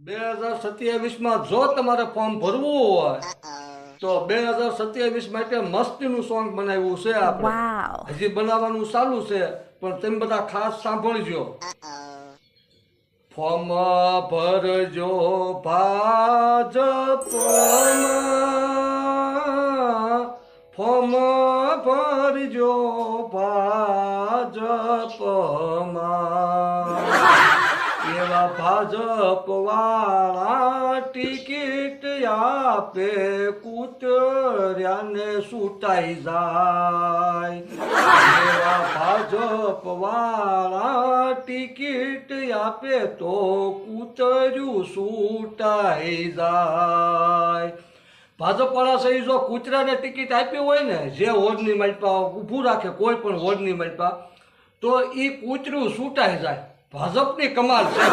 2027માં જો તમારે ફોર્મ ભરવું હોય તો 2027 માટે મસ્તીનું સોંગ બનાવ્યું છે આપણે. Wow. હજી બનાવવાનું ચાલુ છે પણ તમે બધા ખાસ સાંભળજો. ફોર્મ ભરજો ભાજપમાં, ફોર્મ ભરજો ભાજપમાં. એવા ભાજપ વાળા ટિકિટ આપે કૂતર્યાને છૂટાઈ જાય. એવા ભાજપ વાળા ટિકિટ આપે તો કૂતર્યું છૂટાઈ જાય. ભાજપ વાળા સહી જો કૂતરાને ટિકિટ આપી હોય ને, જે વોર્ડની માલપા ઊભું રાખે કોઈ પણ વોર્ડની માલપા, તો એ કૂતરું છૂટાઈ જાય. ભાજપની કમાલ છે.